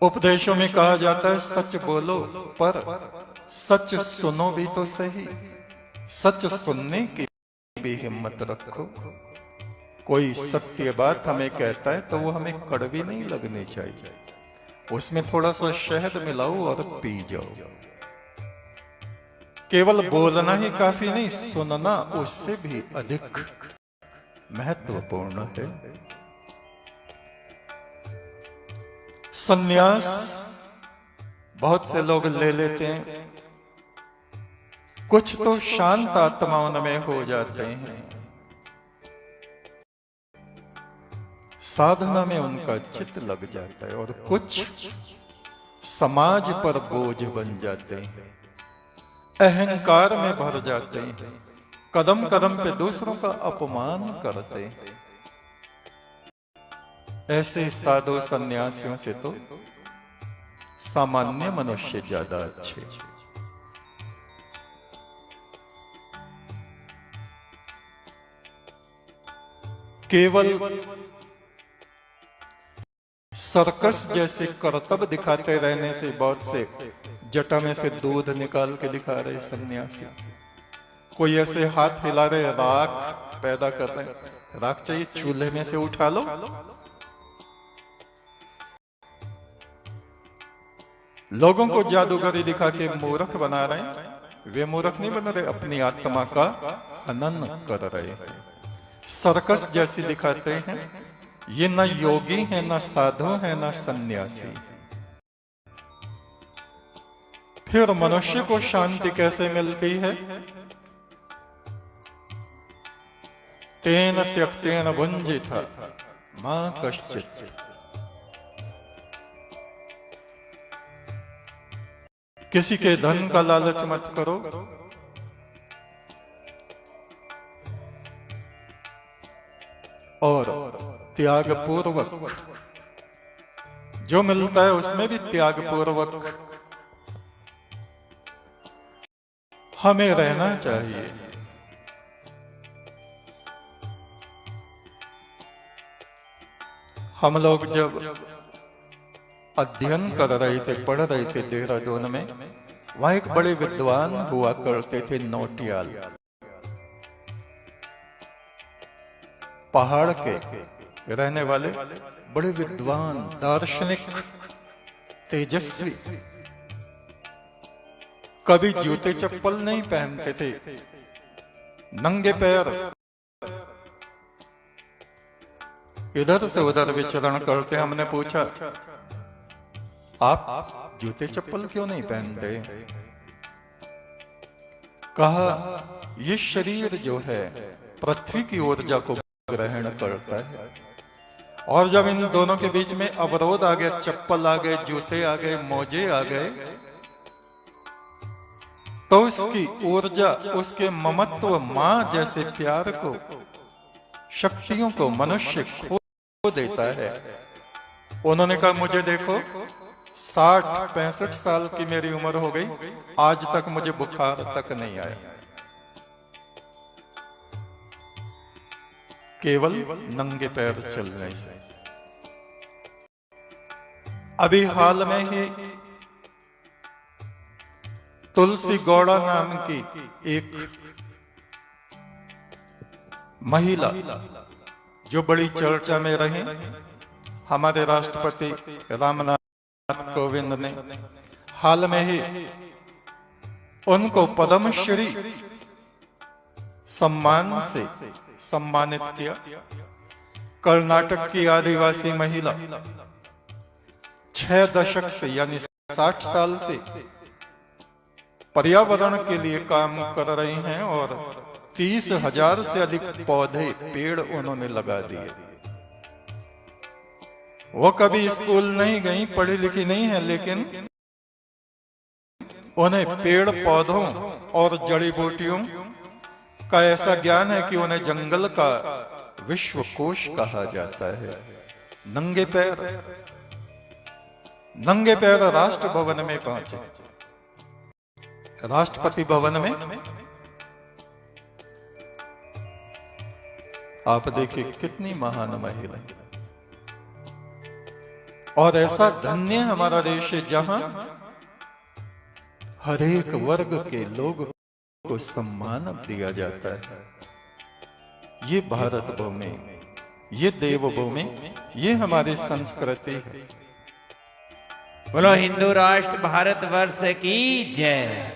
उपदेशों में कहा जाता है सच बोलो, पर सच सुनो भी तो सही। सच सुनने की भी हिम्मत रखो। कोई सत्य बात हमें कहता है तो वो हमें कड़वी नहीं लगनी चाहिए, उसमें थोड़ा सा शहद मिलाओ और पी जाओ। केवल बोलना ही काफी नहीं, सुनना उससे भी अधिक महत्वपूर्ण है। संन्यास बहुत से लोग ले लेते हैं, कुछ तो शांत आत्माओं में हो जाते हैं, साधना में उनका चित्त लग जाता है, और कुछ समाज पर बोझ बन जाते हैं, अहंकार में भर जाते हैं, कदम कदम पे दूसरों का अपमान करते हैं। ऐसे साधु सन्यासियों से तो सामान्य मनुष्य ज्यादा अच्छे। केवल सर्कस जैसे करतब दिखाते रहने से बहुत से जटा में से दूध निकाल के दिखा रहे सन्यासी, कोई ऐसे हाथ हिला रहे, राख पैदा कर रहे, राख चाहिए चूल्हे में से उठा लो। लोगों को जादूगरी दिखा के मूर्ख बना रहे हैं। वे मूर्ख नहीं बन रहे, अपनी आत्मा का हनन कर रहे हैं। सर्कस जैसी दिखाते हैं। ये न योगी है, न साधु है, न सन्यासी। फिर मनुष्य को शांति कैसे मिलती है? तेन त्यक्तेन भुंजिता मां कश्चित्। किसी के धन का लालच मत करो, और त्याग पूर्वक जो मिलता है उसमें भी त्याग पूर्वक हमें रहना चाहिए। हम लोग जब अध्ययन कर रहे थे, पढ़ रहे थे देहरादून में, वहां एक बड़े विद्वान हुआ करते थे, नौटियाल। पहाड़ के रहने वाले बड़े विद्वान, दार्शनिक, तेजस्वी। कभी जूते चप्पल नहीं पहनते थे, नंगे पैर इधर से उधर विचरण करते। हमने पूछा, आप जूते चप्पल क्यों नहीं पहनते? कहा, ये शरीर जो है पृथ्वी की ऊर्जा को ग्रहण करता है, और जब इन दोनों के बीच में अवरोध आ गया, चप्पल आ गए, जूते आ गए, मोजे आ गए, तो उसकी ऊर्जा, उसके ममत्व, मां जैसे प्यार को, शक्तियों को मनुष्य खो देता है। उन्होंने कहा, मुझे देखो, 60-65 साल की मेरी उम्र हो गई, आज तक मुझे बुखार तक नहीं आया, केवल नंगे पैर चलने से। अभी हाल में ही तुलसी गौड़ा नाम की एक महिला जो बड़ी चर्चा में रही, हमारे राष्ट्रपति रामनाथ कोविंद ने हाल में ही उनको पद्मश्री सम्मान से सम्मानित किया। कर्नाटक की आदिवासी महिला 6 दशक से, यानी 60 साल से पर्यावरण के लिए काम कर रही हैं, और 30,000 से अधिक पौधे, पेड़ उन्होंने लगा दिए। वो कभी स्कूल नहीं गई, पढ़ी लिखी नहीं है, लेकिन उन्हें पेड़ पौधों और जड़ी बूटियों का ऐसा ज्ञान है कि उन्हें जंगल का विश्वकोश कहा जाता है। नंगे पैर राष्ट्र भवन में पहुंचे। राष्ट्रपति भवन में आप देखिए कितनी महान महिला। और ऐसा धन्य हमारा देश है जहां हर एक वर्ग के लोग को सम्मान दिया जाता है। ये भारत भूमि, ये देवभूमि, ये हमारी संस्कृति है। बोलो हिंदू राष्ट्र भारत वर्ष की जय।